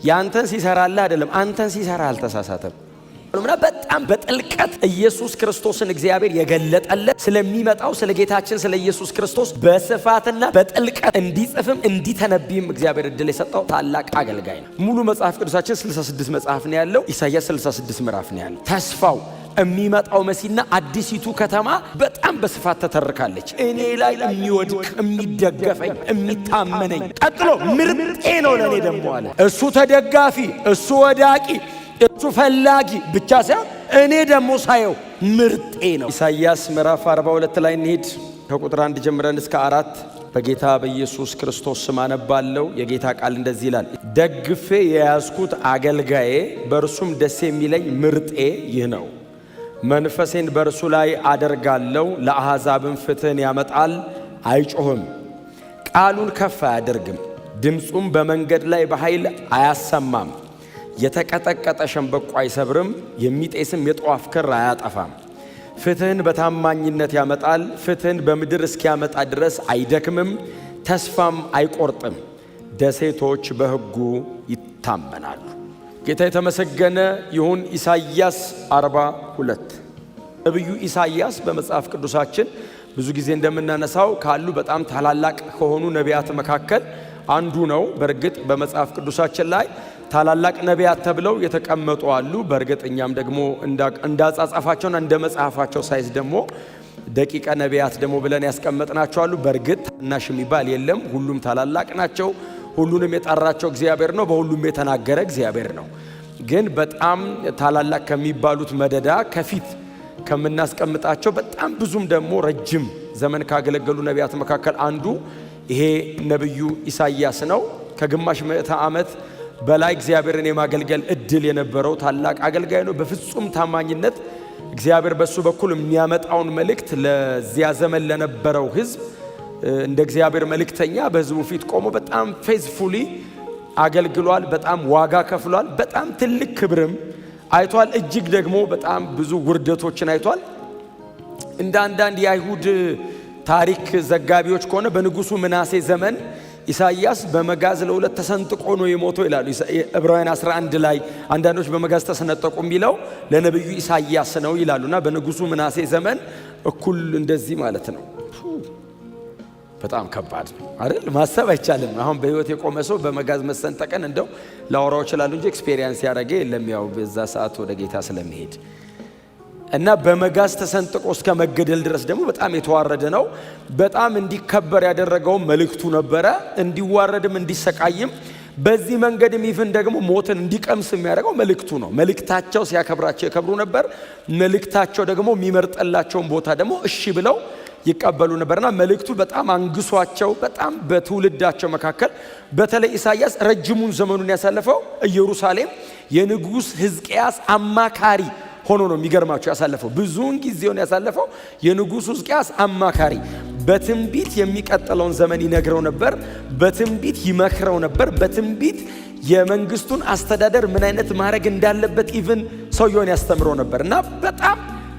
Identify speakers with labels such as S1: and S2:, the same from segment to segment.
S1: ያንተን ሲሰራልህ አይደለም አንተን ሲሰራ አልተሳሳተም። በጣም በጥልቀት ኢየሱስ ክርስቶስን እግዚአብሔር የገለጠለት ስለሚመጣው ስለ ጌታችን ስለ ኢየሱስ ክርስቶስ በስፋትና በጥልቀት እንዲጽፍም እንዲተነብይም እግዚአብሔር እድል የሰጠው ታላቅ አገልጋይ ነው። ሙሉ መጽሐፍ ቅዱሳችን 66 መጽሐፍ ነው ያለው። ኢሳይያስ 66 ምዕራፍ ነው ያለው። ተስፋው የሚመጣው መሲና አዲሲቱ ከተማ በጣም በስፋት ተተርካለች። እኔ ላይ የሚወድቅ የሚደገፈኝ የሚታመነኝ ቀጥሎ ምርጤ ነው ለኔ ደግሞ አለ። እሱ ተደጋፊ እሱ ወዳቂ እሱ ፈላጊ ብቻ ሳይሆን እኔ ደግሞ ሳየው ምርጤ ነው። ኢሳይያስ ምዕራፍ 42 ላይ እንሂድ። ከቁጥር 1 ጀምረን እስከ 4 በጌታ በኢየሱስ ክርስቶስ ስም አነባለሁ። የጌታ ቃል እንደዚህ ይላል። ደግፌ የያዝኩት አገልጋዬ በእርሱም ደስ የሚለኝ ምርጤ ይህ ነው። መንፈሴን በእርሱ ላይ አደርጋለሁ። ለአሕዛብም ፍትህን ያመጣል። አይጮህም፣ ቃሉን ከፍ አያደርግም፣ ድምፁም በመንገድ ላይ በኃይል አያሰማም። የተቀጠቀጠ ሸምበቆ አይሰብርም፣ የሚጤስም የጧፍ ክር አያጠፋም። ፍትህን በታማኝነት ያመጣል። ፍትህን በምድር እስኪያመጣ ድረስ አይደክምም፣ ተስፋም አይቆርጥም። ደሴቶች በሕጉ ይታመናሉ። ጌታ የተመሰገነ ይሁን። ኢሳይያስ 42 ነቢዩ ኢሳይያስ በመጽሐፍ ቅዱሳችን ብዙ ጊዜ እንደምናነሳው ካሉ በጣም ታላላቅ ከሆኑ ነቢያት መካከል አንዱ ነው። በእርግጥ በመጽሐፍ ቅዱሳችን ላይ ታላላቅ ነቢያት ተብለው የተቀመጡ አሉ። በእርግጥ እኛም ደግሞ እንዳጻጻፋቸውና እንደ መጽሐፋቸው ሳይዝ ደግሞ ደቂቀ ነቢያት ደግሞ ብለን ያስቀመጥናቸው አሉ። በእርግጥ ታናሽ የሚባል የለም፣ ሁሉም ታላላቅ ናቸው። ሁሉንም የጠራቸው እግዚአብሔር ነው፣ በሁሉም የተናገረ እግዚአብሔር ነው። ግን በጣም ታላላቅ ከሚባሉት መደዳ ከፊት ከምናስቀምጣቸው በጣም ብዙም ደግሞ ረጅም ዘመን ካገለገሉ ነቢያት መካከል አንዱ ይሄ ነብዩ ኢሳይያስ ነው። ከግማሽ ምዕተ ዓመት በላይ እግዚአብሔርን የማገልገል እድል የነበረው ታላቅ አገልጋይ ነው። በፍጹም ታማኝነት እግዚአብሔር በሱ በኩል የሚያመጣውን መልእክት ለዚያ ዘመን ለነበረው ሕዝብ እንደ እግዚአብሔር መልእክተኛ በሕዝቡ ፊት ቆሞ በጣም ፌዝፉሊ አገልግሏል። በጣም ዋጋ ከፍሏል። በጣም ትልቅ ክብርም አይቷል። እጅግ ደግሞ በጣም ብዙ ውርደቶችን አይቷል። እንደ አንዳንድ የአይሁድ ታሪክ ዘጋቢዎች ከሆነ በንጉሱ ምናሴ ዘመን ኢሳይያስ በመጋዝ ለሁለት ተሰንጥቆ ነው የሞተው ይላሉ። ዕብራውያን 11 ላይ አንዳንዶች በመጋዝ ተሰነጠቁ የሚለው ለነብዩ ኢሳይያስ ነው ይላሉና በንጉሱ ምናሴ ዘመን እኩል እንደዚህ ማለት ነው። በጣም ከባድ ነው አይደል? ማሰብ አይቻልም። አሁን በህይወት የቆመ ሰው በመጋዝ መሰንጠቀን እንደው ላወራው ይችላል እንጂ ኤክስፒሪየንስ ያደረገ የለም። ያው በዛ ሰዓት ወደ ጌታ ስለሚሄድ እና በመጋዝ ተሰንጥቆ እስከ መገደል ድረስ ደግሞ በጣም የተዋረደ ነው። በጣም እንዲከበር ያደረገው መልእክቱ ነበረ። እንዲዋረድም እንዲሰቃይም በዚህ መንገድም ይፍን ደግሞ ሞትን እንዲቀምስ የሚያደርገው መልእክቱ ነው። መልእክታቸው ሲያከብራቸው ይከብሩ ነበር። መልእክታቸው ደግሞ የሚመርጠላቸውን ቦታ ደግሞ እሺ ብለው ይቀበሉ ነበርና መልእክቱ በጣም አንግሷቸው በጣም በትውልዳቸው መካከል በተለይ ኢሳይያስ ረጅሙን ዘመኑን ያሳለፈው ኢየሩሳሌም የንጉስ ሕዝቅያስ አማካሪ ሆኖ ነው። የሚገርማቸው ያሳለፈው ብዙውን ጊዜውን ያሳለፈው የንጉሱ ሕዝቅያስ አማካሪ፣ በትንቢት የሚቀጥለውን ዘመን ይነግረው ነበር፣ በትንቢት ይመክረው ነበር፣ በትንቢት የመንግስቱን አስተዳደር ምን አይነት ማድረግ እንዳለበት ኢቭን ሰውየውን ያስተምረው ነበር እና በጣም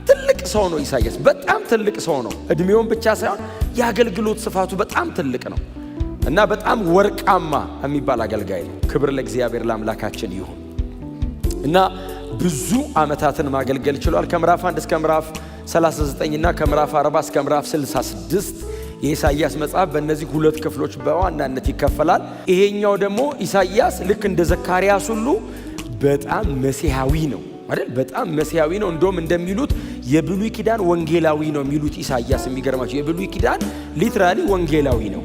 S1: ትልቅ ሰው ነው ኢሳይያስ። በጣም ትልቅ ሰው ነው። እድሜውን ብቻ ሳይሆን የአገልግሎት ስፋቱ በጣም ትልቅ ነው እና በጣም ወርቃማ የሚባል አገልጋይ ነው። ክብር ለእግዚአብሔር ለአምላካችን ይሁን እና ብዙ ዓመታትን ማገልገል ችሏል። ከምዕራፍ 1 እስከ ምዕራፍ 39 እና ከምዕራፍ 40 እስከ ምዕራፍ 66 የኢሳይያስ መጽሐፍ በእነዚህ ሁለት ክፍሎች በዋናነት ይከፈላል። ይሄኛው ደግሞ ኢሳይያስ ልክ እንደ ዘካርያስ ሁሉ በጣም መሲሐዊ ነው አይደል? በጣም መሲሐዊ ነው። እንደውም እንደሚሉት የብሉይ ኪዳን ወንጌላዊ ነው የሚሉት ኢሳይያስ። የሚገርማቸው የብሉይ ኪዳን ሊትራሊ ወንጌላዊ ነው።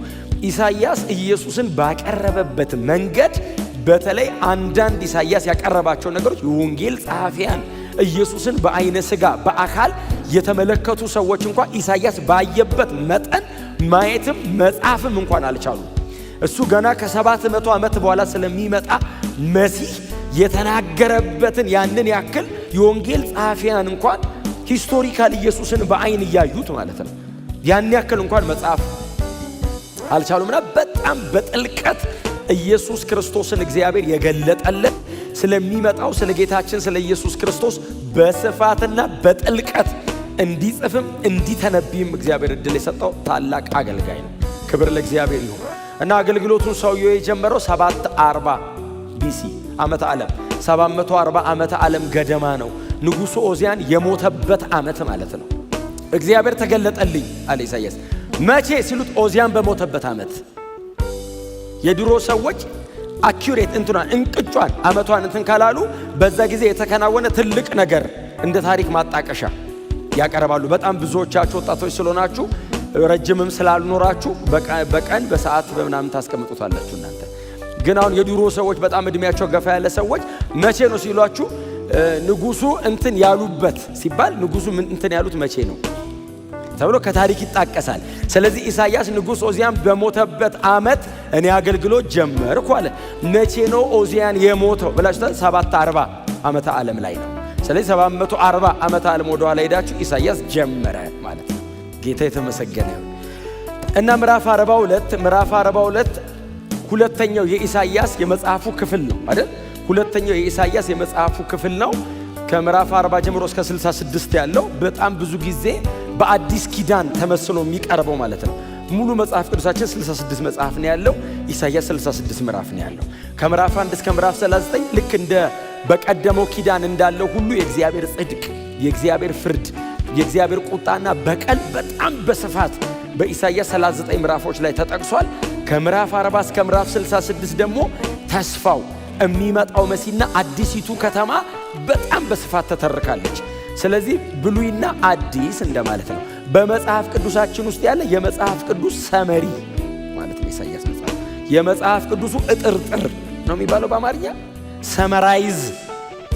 S1: ኢሳይያስ ኢየሱስን ባቀረበበት መንገድ በተለይ አንዳንድ ኢሳይያስ ያቀረባቸው ነገሮች የወንጌል ጸሐፊያን ኢየሱስን በአይነ ሥጋ በአካል የተመለከቱ ሰዎች እንኳን ኢሳይያስ ባየበት መጠን ማየትም መጻፍም እንኳን አልቻሉም። እሱ ገና ከ700 ዓመት በኋላ ስለሚመጣ መሲህ የተናገረበትን ያንን ያክል የወንጌል ጸሐፊያን እንኳን ሂስቶሪካል ኢየሱስን በአይን እያዩት ማለት ነው ያን ያክል እንኳን መጻፍ አልቻሉምና በጣም በጥልቀት ኢየሱስ ክርስቶስን እግዚአብሔር የገለጠለት ስለሚመጣው ስለ ጌታችን ስለ ኢየሱስ ክርስቶስ በስፋትና በጥልቀት እንዲጽፍም እንዲተነብይም እግዚአብሔር እድል የሰጠው ታላቅ አገልጋይ ነው። ክብር ለእግዚአብሔር ይሁን እና አገልግሎቱን ሰውየው የጀመረው 740 BC ዓመተ ዓለም 740 ዓመተ ዓለም ገደማ ነው ንጉሡ ኦዚያን የሞተበት ዓመት ማለት ነው። እግዚአብሔር ተገለጠልኝ አለ ኢሳይያስ። መቼ ሲሉት ኦዚያን በሞተበት ዓመት። የድሮ ሰዎች አኩሬት እንቅጯን ዓመቷን እንትን ካላሉ በዛ ጊዜ የተከናወነ ትልቅ ነገር እንደ ታሪክ ማጣቀሻ ያቀርባሉ። በጣም ብዙዎቻችሁ ወጣቶች ስለሆናችሁ ረጅምም ስላልኖራችሁ በቀን በሰዓት በምናምን ታስቀምጡታላችሁ እናንተ። ግን አሁን የድሮ ሰዎች በጣም እድሜያቸው ገፋ ያለ ሰዎች መቼ ነው ሲሏችሁ ንጉሡ እንትን ያሉበት ሲባል ንጉሡ እንትን ያሉት መቼ ነው ተብሎ ከታሪክ ይጣቀሳል። ስለዚህ ኢሳይያስ ንጉሥ ኦዚያን በሞተበት ዓመት እኔ አገልግሎት ጀመርኩ አለ። መቼ ነው ኦዚያን የሞተው ብላችሁ 740 ዓመተ ዓለም ላይ ነው። ስለዚህ 740 ዓመተ ዓለም ወደ ኋላ ሄዳችሁ ኢሳይያስ ጀመረ ማለት ነው። ጌታ የተመሰገነ ይሁን። እና ምዕራፍ 42 ሁለተኛው የኢሳይያስ የመጽሐፉ ክፍል ነው አይደል? ሁለተኛው የኢሳይያስ የመጽሐፉ ክፍል ነው። ከምዕራፍ 40 ጀምሮ እስከ 66 ያለው በጣም ብዙ ጊዜ በአዲስ ኪዳን ተመስሎ የሚቀርበው ማለት ነው። ሙሉ መጽሐፍ ቅዱሳችን 66 መጽሐፍ ነው ያለው። ኢሳይያስ 66 ምዕራፍ ነው ያለው። ከምዕራፍ 1 እስከ ምዕራፍ 39 ልክ እንደ በቀደመው ኪዳን እንዳለው ሁሉ የእግዚአብሔር ጽድቅ፣ የእግዚአብሔር ፍርድ፣ የእግዚአብሔር ቁጣና በቀል በጣም በስፋት በኢሳይያስ 39 ምዕራፎች ላይ ተጠቅሷል። ከምዕራፍ 40 እስከ ምዕራፍ 66 ደግሞ ተስፋው የሚመጣው መሲና አዲሲቱ ከተማ በጣም በስፋት ተተርካለች። ስለዚህ ብሉይና አዲስ እንደማለት ነው። በመጽሐፍ ቅዱሳችን ውስጥ ያለ የመጽሐፍ ቅዱስ ሰመሪ ማለት ነው። ኢሳይያስ መጽሐፍ የመጽሐፍ ቅዱሱ እጥርጥር ነው የሚባለው በአማርኛ ሰመራይዝ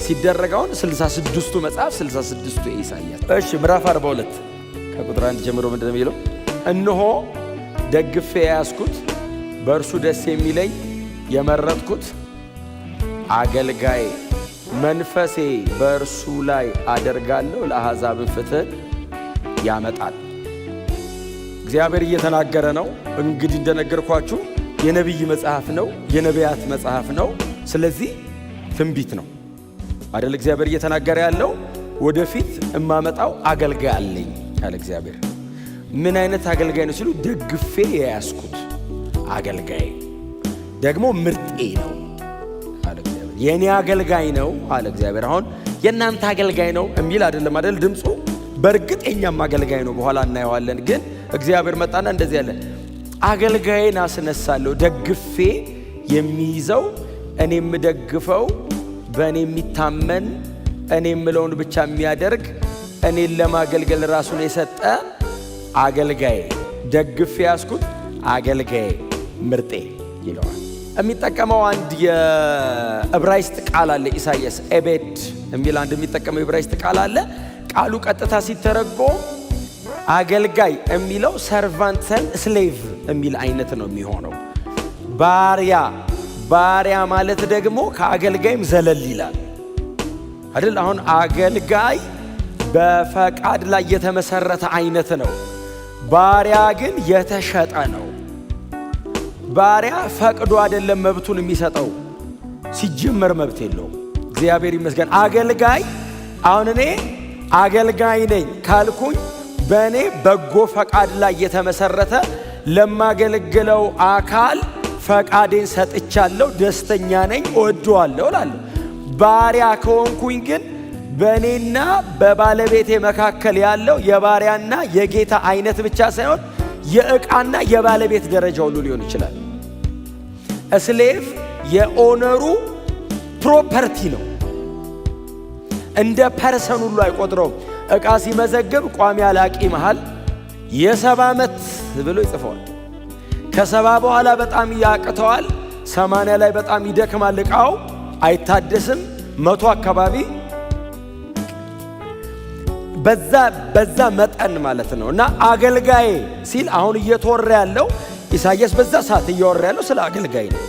S1: ሲደረጋውን 66ቱ መጽሐፍ 66ቱ የኢሳይያስ። እሺ ምዕራፍ 42 ከቁጥር 1 ጀምሮ ምንድነው የሚለው? እነሆ ደግፌ ያስኩት በእርሱ ደስ የሚለኝ የመረጥኩት አገልጋይ መንፈሴ በእርሱ ላይ አደርጋለሁ፣ ለአሕዛብን ፍትህ ያመጣል። እግዚአብሔር እየተናገረ ነው። እንግዲህ እንደነገርኳችሁ የነቢይ መጽሐፍ ነው፣ የነቢያት መጽሐፍ ነው። ስለዚህ ትንቢት ነው አይደል? እግዚአብሔር እየተናገረ ያለው ወደፊት እማመጣው አገልጋይ አለኝ ያለ እግዚአብሔር። ምን አይነት አገልጋይ ነው ሲሉ ደግፌ የያዝኩት አገልጋይ ደግሞ ምርጤ ነው አለ እግዚአብሔር። የኔ አገልጋይ ነው አለ እግዚአብሔር። አሁን የእናንተ አገልጋይ ነው የሚል አይደለም አይደል? ድምፁ በእርግጥ የኛም አገልጋይ ነው፣ በኋላ እናየዋለን። ግን እግዚአብሔር መጣና እንደዚህ ያለ አገልጋይን አስነሳለሁ፣ ደግፌ የሚይዘው እኔ የምደግፈው በእኔ የሚታመን እኔ የምለውን ብቻ የሚያደርግ እኔን ለማገልገል ራሱን የሰጠ አገልጋይ ደግፌ ያስኩት አገልጋይ ምርጤ ይለዋል። የሚጠቀመው አንድ የዕብራይስጥ ቃል አለ ኢሳይያስ ኤቤድ የሚል አንድ የሚጠቀመው የዕብራይስጥ ቃል አለ። ቃሉ ቀጥታ ሲተረጎም አገልጋይ የሚለው ሰርቫንትን ስሌቭ የሚል አይነት ነው የሚሆነው። ባሪያ ማለት ደግሞ ከአገልጋይም ዘለል ይላል አይደል? አሁን አገልጋይ በፈቃድ ላይ የተመሰረተ አይነት ነው። ባሪያ ግን የተሸጠ ነው። ባሪያ ፈቅዶ አይደለም መብቱን የሚሰጠው፣ ሲጀመር መብት የለውም። እግዚአብሔር ይመስገን። አገልጋይ አሁን እኔ አገልጋይ ነኝ ካልኩኝ በእኔ በጎ ፈቃድ ላይ የተመሰረተ ለማገለግለው አካል ፈቃዴን ሰጥቻለሁ፣ ደስተኛ ነኝ፣ እወደዋለሁ እላለሁ። ባሪያ ከሆንኩኝ ግን በእኔና በባለቤቴ መካከል ያለው የባሪያና የጌታ አይነት ብቻ ሳይሆን የዕቃና የባለቤት ደረጃ ሁሉ ሊሆን ይችላል። እስሌቭ የኦነሩ ፕሮፐርቲ ነው። እንደ ፐርሰን ሁሉ አይቆጥረውም። ዕቃ ሲመዘግብ ቋሚ አላቂ መሃል የ70 ዓመት ብሎ ይጽፈዋል። ከ70 በኋላ በጣም ያቅተዋል። 80 ላይ በጣም ይደክማል። ዕቃው አይታደስም። 100 አካባቢ በዛ መጠን ማለት ነው። እና አገልጋይ ሲል አሁን እየተወራ ያለው ኢሳይያስ በዛ ሰዓት እያወራ ያለው ስለ አገልጋይ ነው።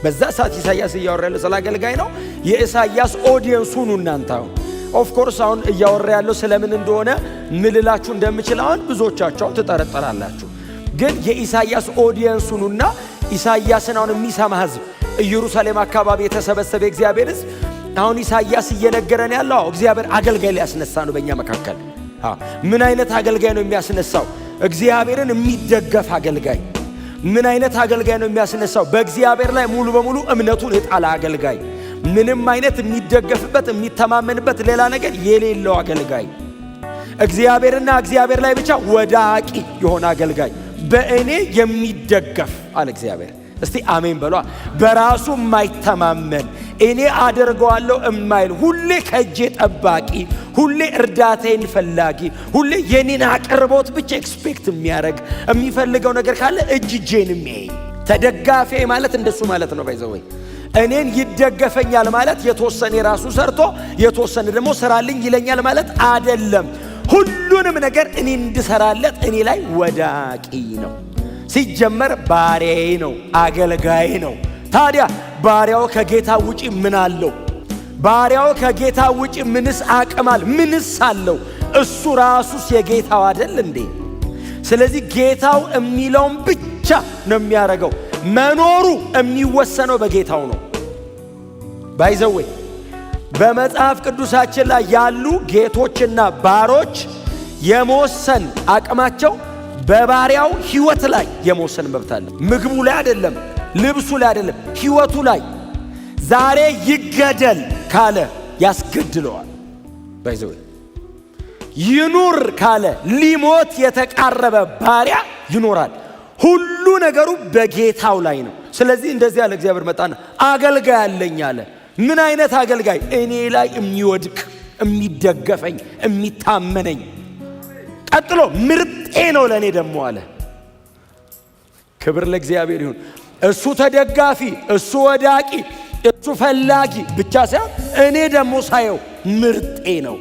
S1: በዛ ሰዓት ኢሳይያስ እያወራ ያለው ስለ አገልጋይ ነው። የኢሳይያስ ኦዲየንስ ሁኑ እናንተ። አሁን ኦፍ ኮርስ አሁን እያወራ ያለው ስለምን እንደሆነ ምልላችሁ እንደምችል አሁን ብዙዎቻችሁ ትጠረጠራላችሁ። ግን የኢሳይያስ ኦዲየንስ ሁኑና ኢሳይያስን አሁን የሚሰማ ህዝብ፣ ኢየሩሳሌም አካባቢ የተሰበሰበ እግዚአብሔር ህዝብ አሁን ኢሳይያስ እየነገረን ያለው እግዚአብሔር አገልጋይ ሊያስነሳ ነው በእኛ መካከል። ምን አይነት አገልጋይ ነው የሚያስነሳው? እግዚአብሔርን የሚደገፍ አገልጋይ፣ ምን አይነት አገልጋይ ነው የሚያስነሳው? በእግዚአብሔር ላይ ሙሉ በሙሉ እምነቱን የጣለ አገልጋይ፣ ምንም አይነት የሚደገፍበት የሚተማመንበት ሌላ ነገር የሌለው አገልጋይ፣ እግዚአብሔርና እግዚአብሔር ላይ ብቻ ወዳቂ የሆነ አገልጋይ፣ በእኔ የሚደገፍ አለ እግዚአብሔር። እስቲ አሜን በሏ። በራሱ የማይተማመን እኔ አደርገዋለሁ እማይል፣ ሁሌ ከእጄ ጠባቂ፣ ሁሌ እርዳታዬን ፈላጊ፣ ሁሌ የኔን አቅርቦት ብቻ ኤክስፔክት የሚያደርግ፣ የሚፈልገው ነገር ካለ እጄን የሚያይ ተደጋፊ ማለት እንደሱ ማለት ነው። ባይዘወይ እኔን ይደገፈኛል ማለት የተወሰነ ራሱ ሰርቶ የተወሰነ ደግሞ ስራልኝ ይለኛል ማለት አይደለም። ሁሉንም ነገር እኔ እንድሰራለት እኔ ላይ ወዳቂ ነው። ሲጀመር ባሪያዬ ነው፣ አገልጋዬ ነው። ታዲያ ባሪያው ከጌታ ውጪ ምን አለው? ባሪያው ከጌታ ውጪ ምንስ አቅማል? ምንስ አለው? እሱ ራሱስ የጌታው አይደል እንዴ? ስለዚህ ጌታው የሚለውን ብቻ ነው የሚያደርገው። መኖሩ የሚወሰነው በጌታው ነው። ባይዘዌ በመጽሐፍ ቅዱሳችን ላይ ያሉ ጌቶችና ባሮች የመወሰን አቅማቸው በባሪያው ሕይወት ላይ የመወሰን መብት አለ። ምግቡ ላይ አይደለም፣ ልብሱ ላይ አይደለም፣ ሕይወቱ ላይ። ዛሬ ይገደል ካለ ያስገድለዋል። ባይዘው ይኑር ካለ ሊሞት የተቃረበ ባሪያ ይኖራል። ሁሉ ነገሩ በጌታው ላይ ነው። ስለዚህ እንደዚህ ያለ እግዚአብሔር መጣና አገልጋይ አለኝ አለ። ምን አይነት አገልጋይ? እኔ ላይ የሚወድቅ የሚደገፈኝ፣ የሚታመነኝ። ቀጥሎ ምርጤ ነው ለእኔ ደግሞ አለ። ክብር ለእግዚአብሔር ይሁን። እሱ ተደጋፊ፣ እሱ ወዳቂ፣ እሱ ፈላጊ ብቻ ሳይሆን እኔ ደግሞ ሳየው ምርጤ ነው።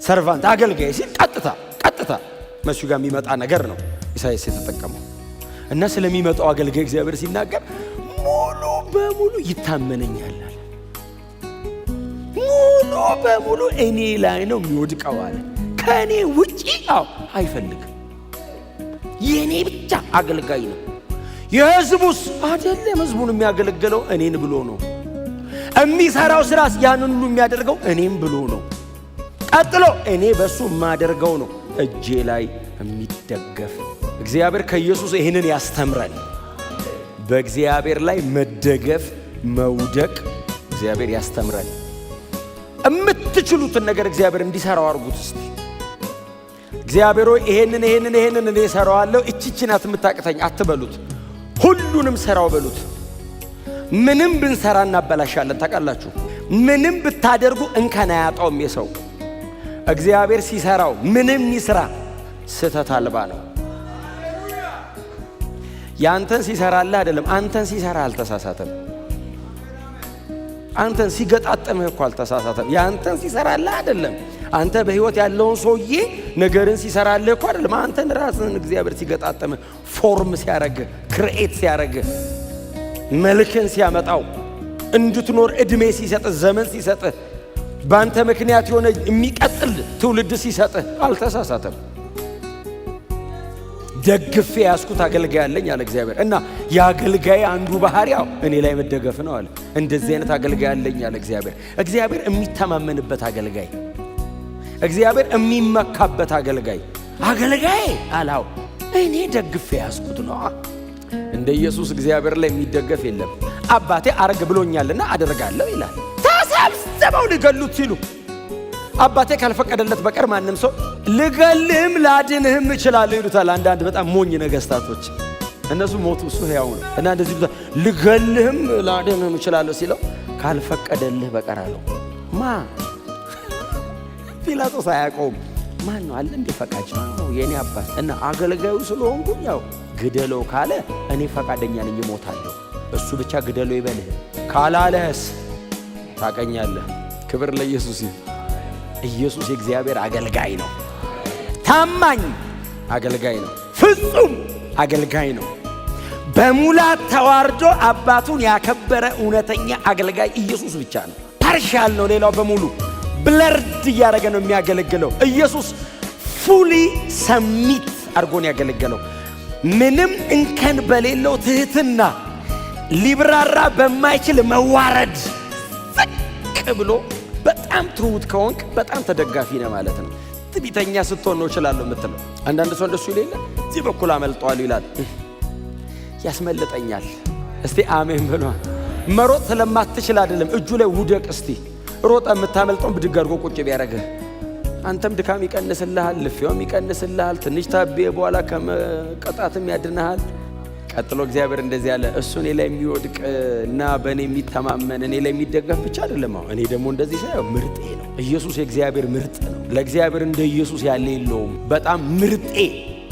S1: ሰርቫንት አገልጋይ ሲል ቀጥታ መስዩ ጋር የሚመጣ ነገር ነው ኢሳይያስ የተጠቀመው። እና ስለሚመጣው አገልጋይ እግዚአብሔር ሲናገር ሙሉ በሙሉ ይታመነኛል አለ። ሙሉ በሙሉ እኔ ላይ ነው የሚወድቀው አለ። ከእኔ ውጪ አይፈልግም። የእኔ ብቻ አገልጋይ ነው። የሕዝቡስ አይደለም። ሕዝቡን የሚያገለግለው እኔን ብሎ ነው። የሚሰራው ስራስ ያንን ሁሉ የሚያደርገው እኔም ብሎ ነው። ቀጥሎ እኔ በሱ የማደርገው ነው እጄ ላይ የሚደገፍ። እግዚአብሔር ከኢየሱስ ይህንን ያስተምራል። በእግዚአብሔር ላይ መደገፍ መውደቅ እግዚአብሔር ያስተምራል። የምትችሉትን ነገር እግዚአብሔር እንዲሰራው አድርጉት እስቲ። እግዚአብሔር ሆይ ይሄንን እኔ እሰራዋለሁ፣ እቺ ናት የምታቅተኝ አትበሉት። ሁሉንም ሰራው በሉት። ምንም ብንሰራ እናበላሻለን። ታውቃላችሁ፣ ምንም ብታደርጉ እንከን አያጣውም የሰው። እግዚአብሔር ሲሰራው ምንም ይስራ ስህተት አልባ ነው። ያንተን ሲሰራልህ አይደለም፣ አንተን ሲሰራ አልተሳሳተም። አንተን ሲገጣጠምህ እኮ አልተሳሳተም። ያንተን ሲሰራልህ አይደለም። አንተ በህይወት ያለውን ሰውዬ ነገርን ሲሰራልህ እኮ አይደለም። አንተን ራስህን እግዚአብሔር ሲገጣጠምህ፣ ፎርም ሲያረግህ፣ ክሬኤት ሲያረግህ፣ መልክን ሲያመጣው፣ እንድትኖር እድሜ ሲሰጥህ፣ ዘመን ሲሰጥህ፣ በአንተ ምክንያት የሆነ የሚቀጥል ትውልድ ሲሰጥህ አልተሳሳተም። ደግፌ ያስኩት አገልጋይ አለኝ አለ እግዚአብሔር። እና የአገልጋይ አንዱ ባህሪያው እኔ ላይ መደገፍ ነው አለ። እንደዚህ አይነት አገልጋይ አለኝ አለ እግዚአብሔር። እግዚአብሔር የሚተማመንበት አገልጋይ፣ እግዚአብሔር የሚመካበት አገልጋይ አላው እኔ ደግፌ ያስኩት ነው። እንደ ኢየሱስ እግዚአብሔር ላይ የሚደገፍ የለም። አባቴ አርግ ብሎኛልና አደርጋለሁ ይላል። ተሰብስበው ሊገሉት ሲሉ አባቴ ካልፈቀደለት በቀር ማንም ሰው ልገልህም ላድንህም እችላለሁ ይሉታል። አንዳንድ በጣም ሞኝ ነገስታቶች እነሱ ሞቱ፣ እሱ ሕያው ነው እና እንደዚህ ይሉታል። ልገልህም ላድንህም እችላለሁ ሲለው ካልፈቀደልህ በቀር አለው። ጲላጦስ አያውቀውም። ማን ነው አለ እንዴ? ፈቃጅ ነው የኔ አባት እና አገልጋዩ ስለሆንኩ ያው ግደለው ካለ እኔ ፈቃደኛ ነኝ፣ እሞታለሁ። እሱ ብቻ ግደለው ይበልህ ካላለህስ ታቀኛለህ። ክብር ለኢየሱስ ይሁን። ኢየሱስ የእግዚአብሔር አገልጋይ ነው። ታማኝ አገልጋይ ነው። ፍጹም አገልጋይ ነው። በሙላት ተዋርዶ አባቱን ያከበረ እውነተኛ አገልጋይ ኢየሱስ ብቻ ነው። ፓርሻል ነው። ሌላው በሙሉ ብለርድ እያደረገ ነው የሚያገለግለው። ኢየሱስ ፉሊ ሰሚት አድርጎን ያገለገለው ምንም እንከን በሌለው ትህትና፣ ሊብራራ በማይችል መዋረድ ዝቅ ብሎ በጣም ትሁት ከሆንክ በጣም ተደጋፊ ነው ማለት ነው። ትዕቢተኛ ስትሆን ነው እችላለሁ የምትለው። አንዳንድ ሰው እንደሱ ይላል፣ እዚህ በኩል አመልጠዋለሁ ይላል። ያስመልጠኛል። እስቲ አሜን በሉ። መሮጥ ስለማትችል አይደለም፣ እጁ ላይ ውደቅ። እስቲ ሮጠ የምታመልጠውን ብድግ አድርጎ ቁጭ ቢያደርግህ አንተም ድካም ይቀንስልሃል፣ ልፊያውም ይቀንስልሃል። ትንሽ ታቤ በኋላ ከመቀጣትም ያድንሃል። ቀጥሎ እግዚአብሔር እንደዚህ ያለ እሱ እኔ ላይ የሚወድቅ እና በእኔ የሚተማመን እኔ ላይ የሚደገፍ ብቻ አይደለም። እኔ ደግሞ እንደዚህ ሳይሆን ምርጤ ነው። ኢየሱስ የእግዚአብሔር ምርጥ ነው። ለእግዚአብሔር እንደ ኢየሱስ ያለ የለውም። በጣም ምርጤ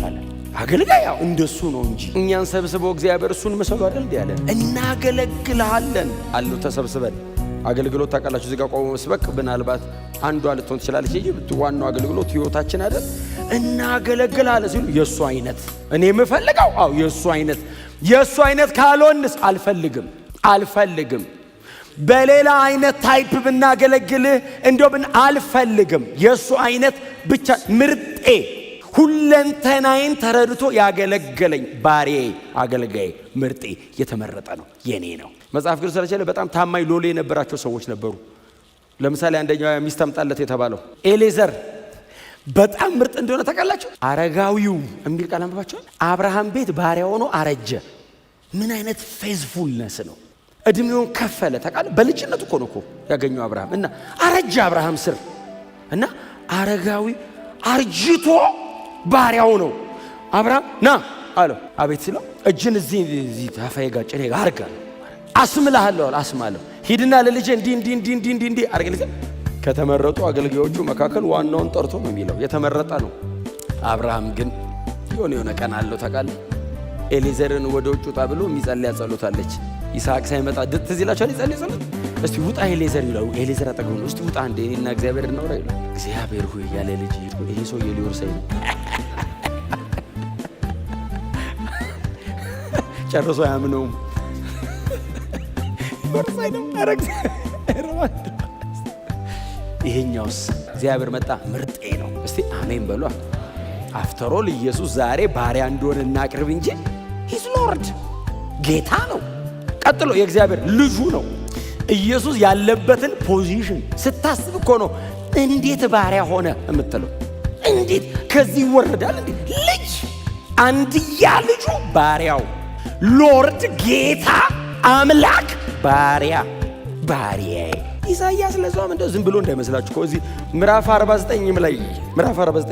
S1: አለ። አገልጋይ ያው እንደሱ ነው እንጂ እኛን ሰብስበው እግዚአብሔር እሱን መሰሉ አይደል እንዴ ያለ። እናገለግልሃለን አሉ ተሰብስበን። አገልግሎት ታውቃላችሁ፣ እዚህ ጋር ቆሞ መስበክ ምናልባት አንዷ ልትሆን ትችላለች እንጂ ዋናው አገልግሎት ሕይወታችን አይደል። እናገለግልሃለን ሲሉ የእሱ አይነት እኔ የምፈልገው የእሱ አይነት ካልሆንስ አልፈልግም። በሌላ አይነት ታይፕ ብናገለግልህ እንደው አልፈልግም። የእሱ አይነት ብቻ ምርጤ፣ ሁለንተናዬን ተረድቶ ያገለገለኝ ባሪያዬ፣ አገልጋዬ፣ ምርጤ፣ የተመረጠ ነው፣ የኔ ነው። መጽሐፍ ቅዱስ ስለቻለ በጣም ታማኝ ሎሌ የነበራቸው ሰዎች ነበሩ። ለምሳሌ አንደኛው ሚስት አምጣለት የተባለው ኤሌዘር በጣም ምርጥ እንደሆነ ታውቃላችሁ። አረጋዊው የሚል ቃል አንብባችኋል። አብርሃም ቤት ባሪያ ሆኖ አረጀ። ምን አይነት ፌዝፉልነስ ነው! እድሜውን ከፈለ ታውቃለህ። በልጅነቱ እኮ ነው ያገኘው አብርሃም እና አረጀ አብርሃም ስር እና አረጋዊ አርጅቶ ባሪያው ነው። አብርሃም ና አለው። አቤት ሲለው እጅን እዚህ ታፋዬ ጋር ጭኔ ጋር አርጋለሁ፣ አስምልሃለሁ፣ አስማለሁ። ሂድና ለልጄ እንዲህ አርግልኝ። ከተመረጡ አገልጋዮቹ መካከል ዋናውን ጠርቶ ነው የሚለው። የተመረጠ ነው። አብርሃም ግን የሆነ ቀን አለው ታውቃለህ። ኤሌዘርን ወደ ውጭ ውጣ ብሎ የሚጸልያ ጸሎት አለች። ይስሐቅ ሳይመጣ ትዝ ይላችኋል። ይጸልይ ጸሎት እስቲ ውጣ ኤሌዘር ይላል። ኤሌዘር አጠገቡ ነው። እስቲ ውጣ እንደ እኔና እግዚአብሔር እናውራ ይላል። እግዚአብሔር ሆይ ያለ ልጅ ይሄ ሰውዬ ሊወርሰኝ ነው። ጨርሶ አያምነውም። ወርሰኝ ነው አረግ ይሄኛውስ እግዚአብሔር መጣ ምርጤ ነው። እስቲ አሜን በሏ። አፍተሮል ኢየሱስ ዛሬ ባሪያ እንደሆነ እናቅርብ እንጂ ሂዝ ሎርድ ጌታ ነው። ቀጥሎ የእግዚአብሔር ልጁ ነው። ኢየሱስ ያለበትን ፖዚሽን ስታስብ እኮ ነው እንዴት ባሪያ ሆነ የምትለው። እንዴት ከዚህ ይወረዳል እንዴ? ልጅ አንድያ ልጁ ባሪያው፣ ሎርድ ጌታ አምላክ ባሪያዬ። ኢሳይያስ ለዛም እንደው ዝም ብሎ እንዳይመስላችሁ እዚህ ምዕራፍ 49 ላይ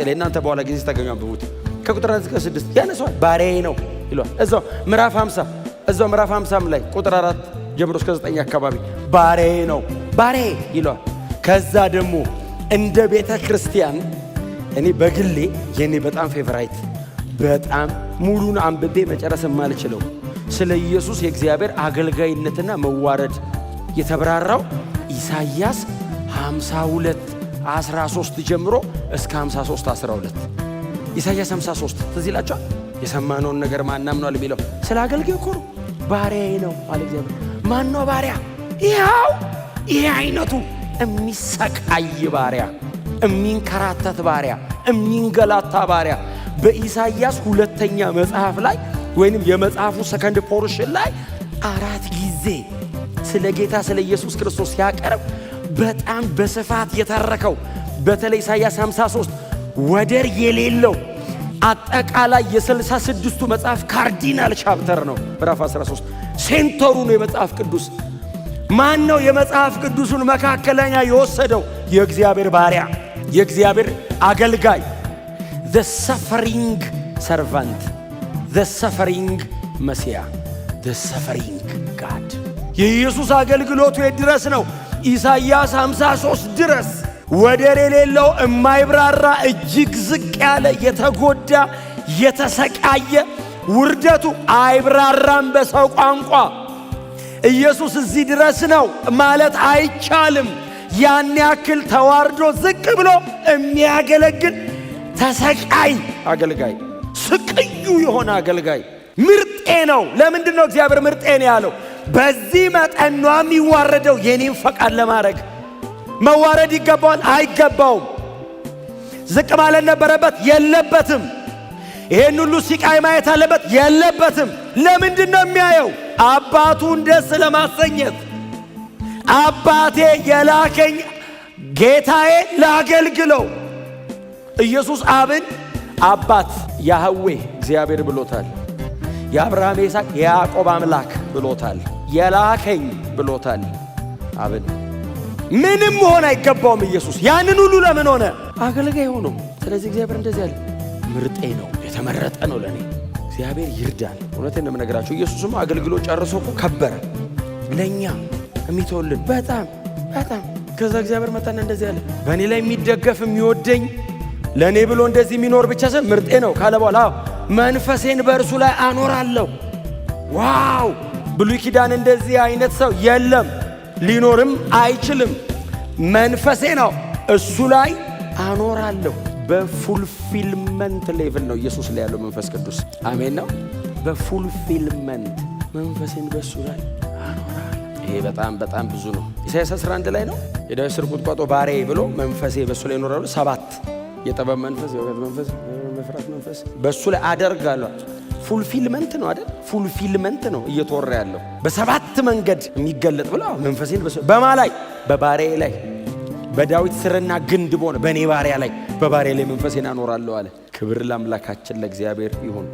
S1: እናንተ በኋላ ጊዜ ስታገኙ አንብቡት። ከቁጥር 1 እስከ 6 ያነሳዋል። ባሪያዬ ነው ይሏል። እዛው ምዕራፍ 50 ላይ ቁጥር 4 ጀምሮ እስከ 9 አካባቢ ባሪያዬ ነው ይሏል። ከዛ ደግሞ እንደ ቤተ ክርስቲያን እኔ በግሌ የኔ በጣም ፌቨራይት በጣም ሙሉን አንብቤ መጨረስ የማልችለው ስለ ኢየሱስ የእግዚአብሔር አገልጋይነትና መዋረድ የተብራራው ኢሳይያስ 52:13 ጀምሮ እስከ 53:12 ኢሳይያስ 53 ትዝ ይላችኋል። የሰማነውን ነገር ማናምኗል የሚለው ስለ አገልጋይ እኮ ነው። ባሪያዬ ነው አለ እግዚአብሔር። ማን ነው ባሪያ? ይኸው ይሄ አይነቱ የሚሰቃይ ባሪያ፣ የሚንከራተት ባሪያ፣ የሚንገላታ ባሪያ። በኢሳይያስ ሁለተኛ መጽሐፍ ላይ ወይንም የመጽሐፉ ሰከንድ ፖርሽን ላይ 4 ጊዜ ስለ ጌታ ስለ ኢየሱስ ክርስቶስ ሲያቀርብ በጣም በስፋት የተረከው በተለይ ኢሳይያስ 53 ወደር የሌለው አጠቃላይ የ66ቱ መጽሐፍ ካርዲናል ቻፕተር ነው። ምዕራፍ 13 ሴንተሩ ነው የመጽሐፍ ቅዱስ። ማን ነው የመጽሐፍ ቅዱሱን መካከለኛ የወሰደው? የእግዚአብሔር ባሪያ፣ የእግዚአብሔር አገልጋይ፣ the suffering servant, the suffering መሲያ፣ the suffering God። የኢየሱስ አገልግሎቱ ድረስ ነው ኢሳይያስ 53 ድረስ ወደር የሌለው የማይብራራ እጅግ ዝቅ ያለ የተጎዳ የተሰቃየ ውርደቱ አይብራራም በሰው ቋንቋ። ኢየሱስ እዚህ ድረስ ነው ማለት አይቻልም። ያን ያክል ተዋርዶ ዝቅ ብሎ የሚያገለግል ተሰቃይ አገልጋይ፣ ስቅዩ የሆነ አገልጋይ ምርጤ ነው። ለምንድን ነው እግዚአብሔር ምርጤ ነው ያለው? በዚህ መጠን ነው የሚዋረደው የኔን ፈቃድ ለማድረግ። መዋረድ ይገባዋል? አይገባውም። ዝቅ ማለት ነበረበት? የለበትም። ይሄን ሁሉ ሲቃይ ማየት አለበት? የለበትም። ለምንድን ነው የሚያየው? አባቱን ደስ ለማሰኘት። አባቴ የላከኝ ጌታዬ ላገልግለው። ኢየሱስ አብን አባት ያህዌ እግዚአብሔር ብሎታል። የአብርሃም የይስሐቅ የያዕቆብ አምላክ ብሎታል። የላከኝ ብሎታል አብን። ምንም መሆን አይገባውም ኢየሱስ። ያንን ሁሉ ለምን ሆነ? አገልጋይ ሆኖ። ስለዚህ እግዚአብሔር እንደዚህ ያለ ምርጤ ነው፣ የተመረጠ ነው ለኔ። እግዚአብሔር ይርዳል። እውነቴን ነው የምነግራችሁ። ኢየሱስም አገልግሎ ጨርሶ እኮ ከበረ ለኛ የሚተውልን በጣም በጣም። ከዛ እግዚአብሔር መጣና እንደዚህ ያለ በእኔ ላይ የሚደገፍ የሚወደኝ ለእኔ ብሎ እንደዚህ የሚኖር ብቻ ሰው ምርጤ ነው ካለ በኋላ መንፈሴን በእርሱ ላይ አኖራለሁ። ዋው! ብሉይ ኪዳን እንደዚህ አይነት ሰው የለም፣ ሊኖርም አይችልም። መንፈሴ ነው እሱ ላይ አኖራለሁ። በፉልፊልመንት ሌቭል ነው ኢየሱስ ላይ ያለው መንፈስ ቅዱስ። አሜን ነው። በፉልፊልመንት መንፈሴን በእሱ ላይ አኖራለሁ። ይሄ በጣም በጣም ብዙ ነው። ኢሳይያስ 11 ላይ ነው የዳዊት ሥር ቁጥቋጦ ባሪያዬ ብሎ መንፈሴ በእሱ ላይ ይኖራሉ። 7 የጥበብ መንፈስ፣ የእውቀት መንፈስ፣ የመፍራት መንፈስ በእሱ ላይ አደርጋለሁ። ፉልፊልመንት ነው አይደል? ፉልፊልመንት ነው እየተወራ ያለው በ7 መንገድ የሚገለጥ ብለው መንፈሴን በማ ላይ? በባሪያዬ ላይ፣ በዳዊት ሥርና ግንድ በሆነ በእኔ ባሪያ ላይ፣ በባሪያ ላይ መንፈሴን አኖራለሁ አለ። ክብር ለአምላካችን ለእግዚአብሔር ይሁን።